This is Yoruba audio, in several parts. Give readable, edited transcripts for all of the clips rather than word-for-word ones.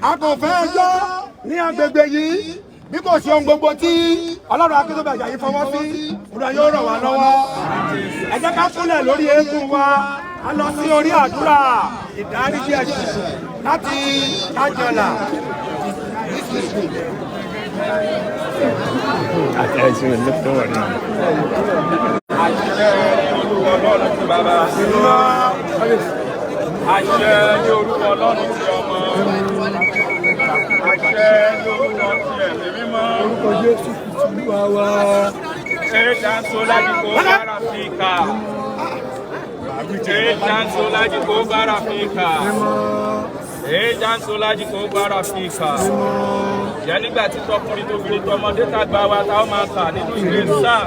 A kò fẹ́ ẹjọ́ ní agbègbè yìí bí kò sí ohun gbogbo tí Ọlọ́run Akíntọ́ba Àjàyí fọwọ́ sí, Olúwa yóò ràn wá lọ́wọ́. Ẹ jẹ́ ká kúnlẹ̀ lórí eékún wa, a lọ sí orí àdúrà ìdáríjì ẹ̀ṣẹ̀ láti Kájọlà. Àṣẹ ní orúkọ Ọlọ́run ti ọmọ. Àṣẹ ní orúkọ ti ẹ̀mí mímọ́. Orúkọ Jésù Kristi Olúwa wa. Danso lájìkó bára fíkà. Danso lájìkó bára fíkà. Danso lájìkó bára fíkà. Jẹ́ nígbà tí tọkùnrin tóbìnrin tọmọdé tàgbà wa táwọn máa kà nínú ìwé sáà.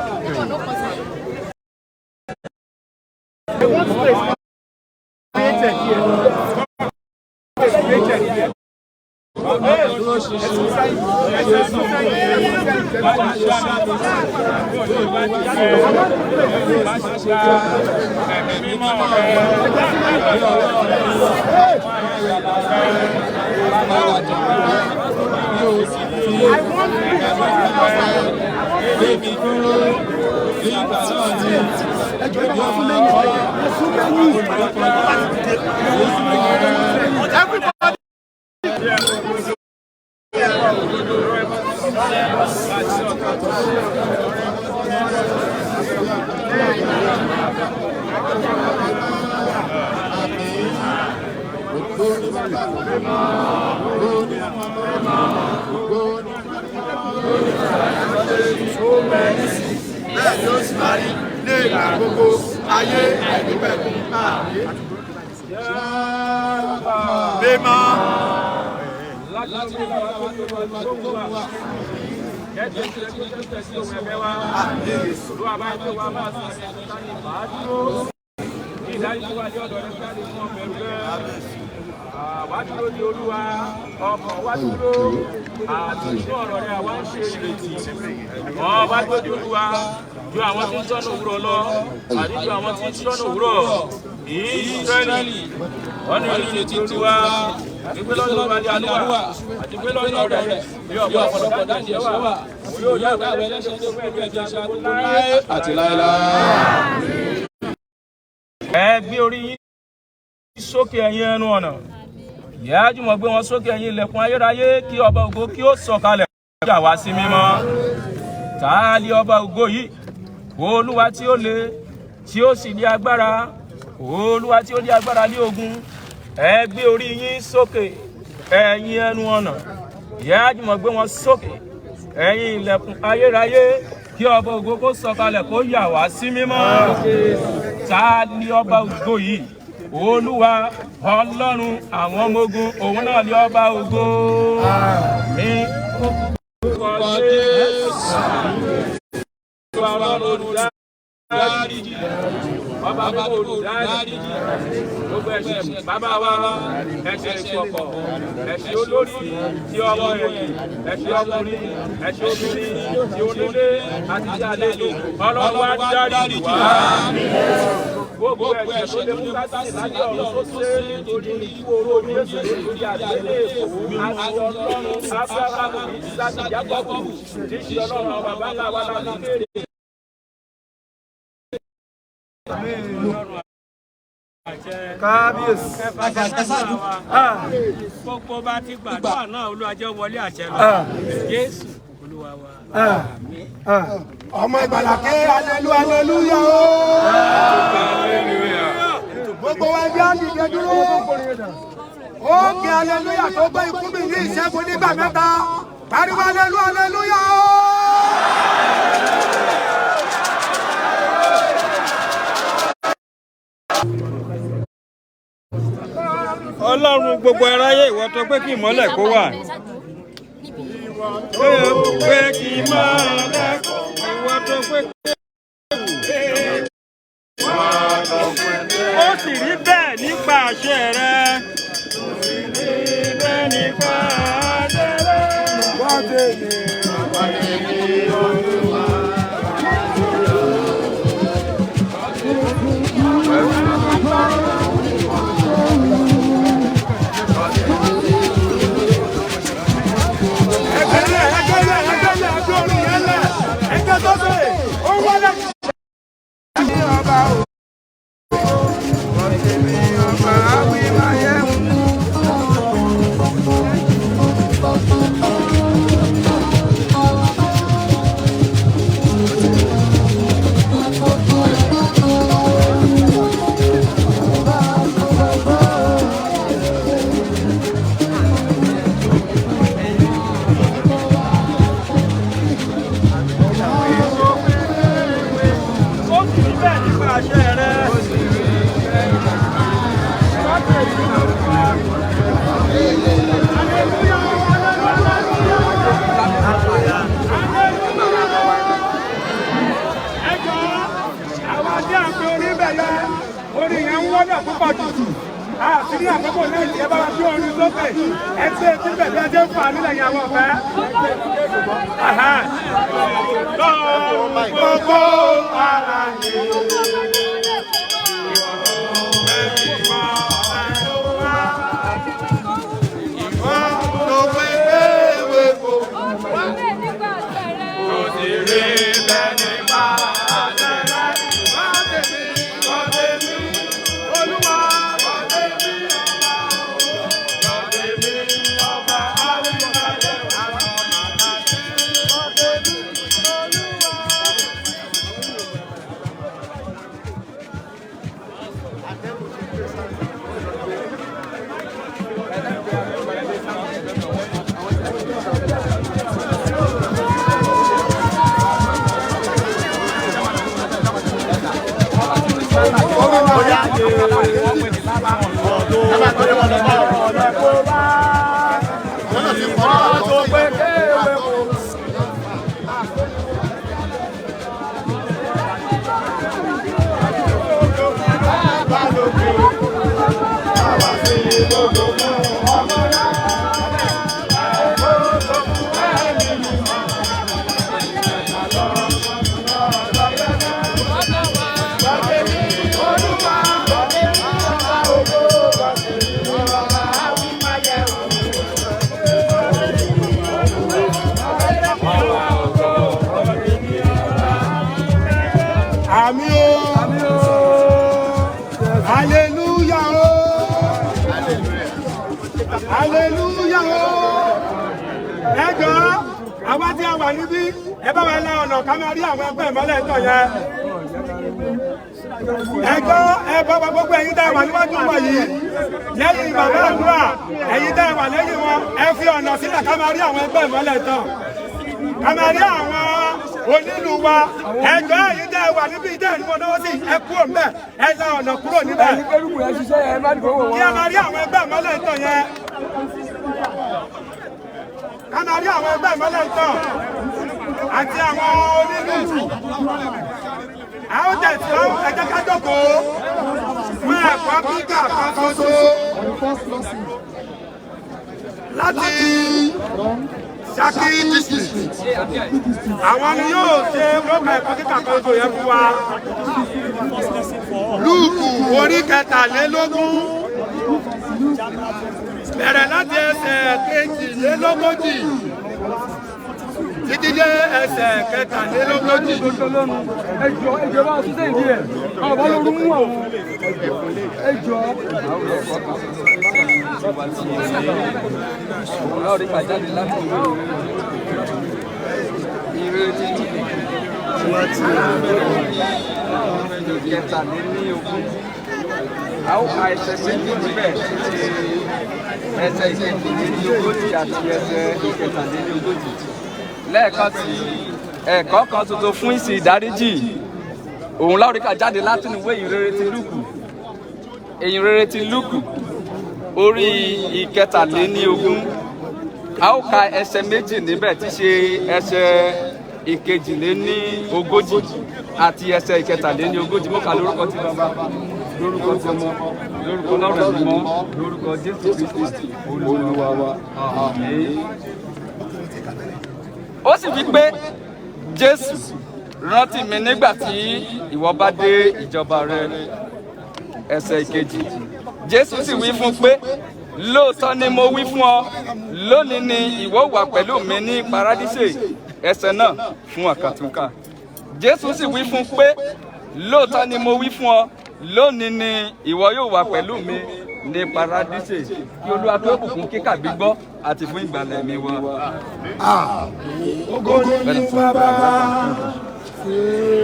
Wá dúró ní Olúwa, ọkàn wá dúró, àtúntò ọ̀rọ̀ rẹ̀ àwa ń ṣe ìrètí. Wá dúró ní Olúwa, ju àwọn tí ń sọ́nà òwúrọ̀ lọ, àti ju àwọn tí ń sọ́nà òwúrọ̀. Ísírẹ́lì, wọ́n ní ìrètí Olúwa, ìgbé lọ́dọ̀ wa ní àlúwà, àti ìgbé lọ́dọ̀ rẹ̀ bí ọ̀pọ̀ ọ̀pọ̀lọpọ̀ dáńdé wà. Yóò yá àwọn ẹlẹ́ṣẹ̀ tó fẹ́ bí ẹja ṣàkóso láé àti láéláé. Ẹ gbé orí yín sókè ẹ̀yin ẹnu ọ̀nà. Ìyá jùmọ̀ gbé wọn sókè ẹ̀yin ilẹ̀kùn ayérayé, kí ọba ògo kí ó sọ̀kalẹ̀ jà wá sí mímọ́. Ta ni ọba ògo yìí? Olúwa tí ó le, tí ó sì ní agbára, Olúwa tí ó ní agbára ní ogun. Ẹ gbé orí yín sókè ẹ̀yin ẹnu ọ̀nà. Ìyá jùmọ̀ gbé wọn sókè ẹ̀yin ilẹ̀kùn ayérayé, kí ọba ògo kó sọ̀kalẹ̀ kó yà wá sí mímọ́. Ta ni ọba ògo yìí? Olúwa Ọlọ́run àwọn ọmọ ogun, òun náà ni ọba ògo. Àmín. Ọba olùdáríjì, gbogbo ẹ̀ṣẹ̀ bàbá wa, ẹ̀ṣẹ̀ ìkọ̀kọ̀, ẹ̀ṣẹ̀ olórí tí ọmọ ẹ̀yìn, ẹ̀ṣẹ̀ ọkùnrin, ẹ̀ṣẹ̀ obìnrin, tí onílé àti tí àlejò, Ọlọ́run wa dáríjì wá. Gbogbo ẹ̀ṣẹ̀ tó lè mú Sátánì lájọ́ ọ̀run tó ṣe nítorí ikú oró Jésù lórí àgbélébùú, àti Ọlọ́run Ábúráhámù, Ísákì, Jákọ́bù, tí í ṣe Ọlọ́run bàbá ńlá wa láti kéde. Kábíyèsí. Gbogbo bá ti gbàdúrà náà, Olúwa jẹ́ wọlé àṣẹ lọ. Jésù Olúwa wa. Ọmọ ìgbàlà ké alelu aleluya o. Gbogbo wa bí a dìde dúró. Ó ké aleluya tó gbé ikú mi ní ìṣẹ́gun nígbà mẹ́ta. Pariwo alelu aleluya o. Ọlọ́run gbogbo aráyé ìwọ tó pé kí ìmọ́lẹ̀ kó wà. Pé kí ìmọ́lẹ̀ kó ìwọ tó pé ó sì rí bẹ́ẹ̀ nípa àṣẹ rẹ. Ó sì rí bẹ́ẹ̀ nípa àṣẹ rẹ. Wọ́n tèmi Olúwa. Àti àkókò náà ìjẹ́ bá bí orin lókè ẹgbẹ́ tí bẹ̀rẹ̀ jẹ́ fà nílẹ̀ ìyàwó ọ̀fẹ́. Gbogbo ara àwa tí a wà níbí ẹ bá wa la ọ̀nà ká máa rí àwọn ẹgbẹ́ ìmọ́lẹ̀ ń tọ̀ yẹn. Ẹjọ́ ẹ bá wa gbogbo ẹ̀yin tá a wà níwájú wọn yìí lẹ́yìn bàbá àdúrà ẹ̀yin tá a wà lẹ́yìn wọn ẹ fi ọ̀nà sílẹ̀ ká máa rí àwọn ẹgbẹ́ ìmọ́lẹ̀ ń tọ̀. Ká máa rí àwọn onílù wa ẹjọ́ ẹ̀yin tá a wà níbí ìdẹ́ ìlú ọdún sí ẹ kúrò níbẹ̀ ẹ la ọ̀nà kúrò níbẹ̀. Kí a máa rí àwọn ẹgbẹ́ ìmọ́lẹ̀ ń tọ̀ yẹn. Ká máa rí àwọn ẹgbẹ́ ìmọ́lẹ̀ ń tọ̀ àti àwọn onílù. Àwọn tẹ̀sán ẹ̀jẹ̀ ká jókòó fún ẹ̀kọ́ kíkà kan ṣoṣo láti Ṣakí district. Àwọn ni yóò ṣe lóka ẹ̀kọ́ kíkà kan ṣoṣo yẹn fún wa. Lúùkù orí 23 bẹ̀rẹ̀ láti ẹsẹ̀ 22 títí dé ẹsẹ̀ 23. Ẹjọ́ bá tún sẹ́yìn díẹ̀, àwọn bá lóru mú àwọn ẹjọ́. Ọlọ́run ìgbà jáde láti ìrètí kẹtàlélógún. Àwọn àìsàn méjì níbẹ̀ ti ẹsẹ̀ ìkẹtàlélógójì àti ẹsẹ̀ ìkẹtàlélógójì. Lẹ́ẹ̀kan tí ẹ̀kọ́ kan tuntun fún ìsìn ìdáríjì òun láoríkà jáde láti ìwé ìrere ti Lúùkù orí ìkẹtàléníogún a ó ka ẹsẹ̀ méjì níbẹ̀ tí ṣe ẹsẹ̀ ìkejìléníogójì àti ẹsẹ̀ ìkẹtàléníogójì. Mo kà lórúkọ tí Baba, lórúkọ tí Ọmọ, lórúkọ Ọlọ́run mímọ́, lórúkọ Jésù Kristi Olúwa wa. Àmín. Ó sì wí pé, Jésù, rántí mi nígbà tí ìwọ bá dé ìjọba rẹ. Ẹsẹ̀ ìkejì, Jésù sì wí fún pé, lóòótọ́ ni mo wí fún ọ, lónìí ni ìwọ wà pẹ̀lú mi ní paradíṣe. Ẹsẹ̀ náà fún àkàtúnkà. Jésù sì wí fún pé, lóòótọ́ ni mo wí fún ọ, lónìí ni ìwọ yóò wà pẹ̀lú mi ní paradíṣe. Kí Olúwa kí ó bùkún kíkà gbígbọ́ àti fún ìgbàlà ẹ̀mí wa. Ògo ni fún Baba.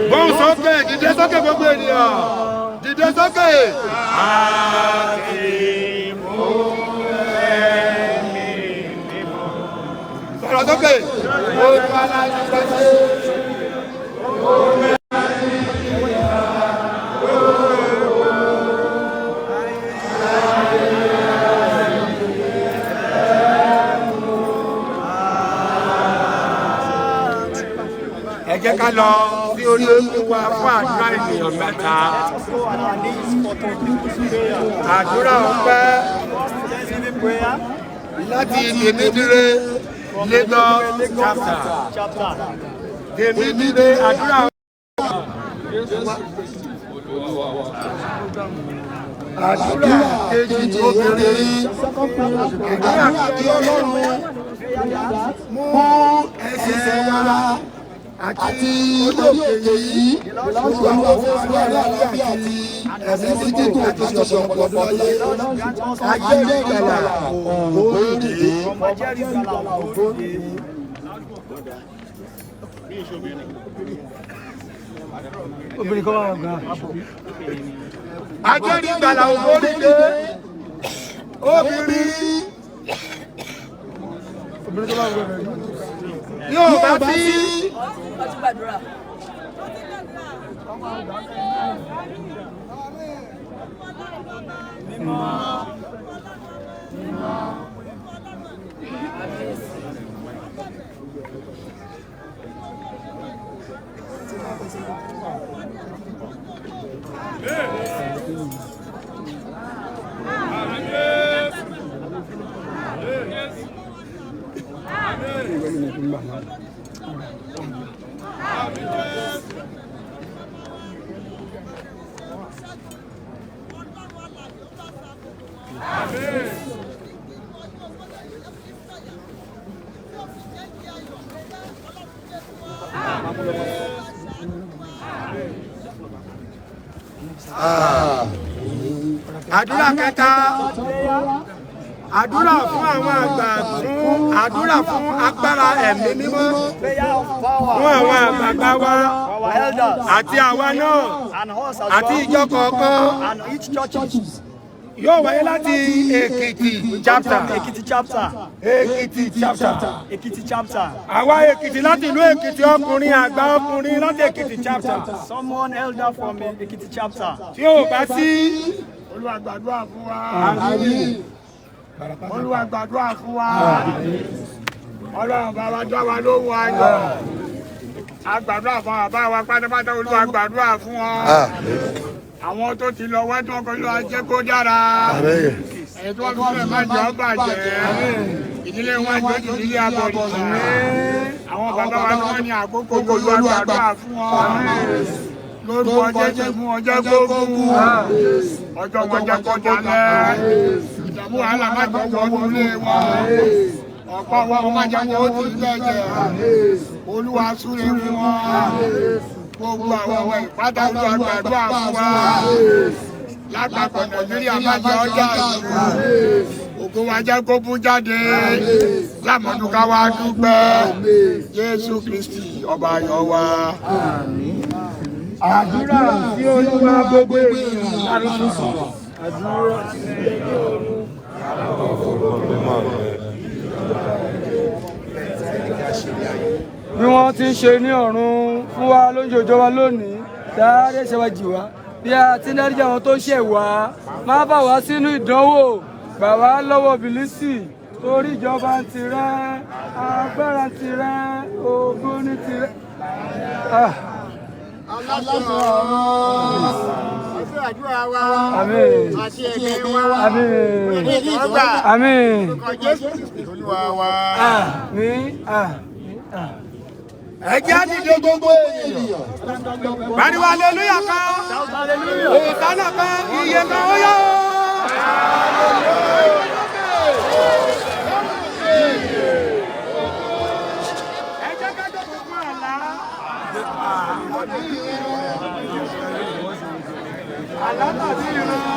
Gbóhùn sókè, dìde sókè gbogbo ènìyàn. Dìde sókè. Sọ̀rọ̀ sókè. Ẹ jẹ́ ká lọ sí orí olúwa fún àdúrà ènìyàn mẹ́ta. Àdúrà ọpẹ́ láti Tèmídire Lagos chapter. Tèmídire àdúrà àdúrà kejì obìnrin. Àdúrà kí Ọlọ́run mú ẹsẹ̀ wa àti olóòkè yìí lọ́wọ́ àwọn agbára àti ẹ̀mí dídùn àti ṣọ̀ṣọ̀ ọ̀pọ̀lọpọ̀ ayé ajẹ́rìí ìgbàlà ògbóǹde. Obìnrin kan wà gan. Ajẹ́rìí ìgbàlà ògbóǹde. Obìnrin kan wà gan. yóò bá sí. Àdúrà kẹta, àdúrà fún àwọn àgbà, fún àdúrà fún agbára ẹ̀mí mímọ́ fún àwọn àgbààgbà wa àti àwa náà àti ìjọ kọ̀ọ̀kan. Yóò wáyé láti Èkìtì chapter. Èkìtì chapter. Àwa Èkìtì láti ìlú Èkìtì, ọkùnrin àgbà ọkùnrin láti Èkìtì chapter. Someone elder from Ekiti chapter. Tí ò bá sí. Olúwa gbàdúrà fún wa. Àmín. Olúwa gbàdúrà fún wa. Ọlọ́run bá wa dá wa lóhùn ayọ̀. A gbàdúrà fún bàbá wa pátápátá. Olúwa gbàdúrà fún wọn. Àwọn tó ti lọ wẹ́ tí wọ́n kọ́ ló wá jẹ́ kó dára. Ẹ̀yin tí wọ́n fi sílẹ̀ má jẹ́ ọ́ bàjẹ́. Ìdílé wọn jẹ́ ìdílé abọ̀dìsá. Àwọn bàbá wa tí wọ́n ní àkókò Olúwa gbàdúrà fún wọn. Lórúkọ Jésù fún ọjọ́ gbogbo. Ọjọ́ wọn jẹ́ kọjá lẹ́. Ìdààmú wàhálà má jẹ́ wọ́n nílé wọn. Ọ̀pọ̀ wọn má jẹ́ wọ́n ó ti bẹ̀jẹ̀. Olúwa súre fún wọn. Gbogbo àwọn ọmọ ìpátá Olúwa gbàdúrà fún wa. Lápapọ̀ Nàìjíríà má jẹ́ ọjà ìlú. Ògo wa jẹ́ kó bú jáde. Lámọ̀dúnká wa dúpẹ́. Jésù Kristi ọba ayọ̀ wa. Àdúrà sí Olúwa gbogbo ènìyàn lárúkọ. Àdúrà sí Ọlọ́run. Bí wọ́n ti ń ṣe ní ọ̀run fún wa lóúnjẹ òòjọ́ wa lónìí, dáadé ẹ̀ṣẹ̀ wa jì wá. Bí a ti ń dáríjì àwọn tó ṣẹ̀ wá, má bà wá sínú ìdánwò, gbà wá lọ́wọ́ bìlísì torí ìjọba ń tirẹ̀ agbára ń tirẹ̀ ògo ní tirẹ̀. àdúrà wa Àmín. àti ẹ̀mí wa Àmín. ọgbà Àmín. orúkọ Jésù Olúwa wa. Àmín. Àmín. ẹ jẹ́ àdìde gbogbo ènìyàn. pariwo aleluya kan. òsánà kan. iye kan ó yá. ẹ jẹ́ ká jókòó fún àlá. àlá tàbí ìran.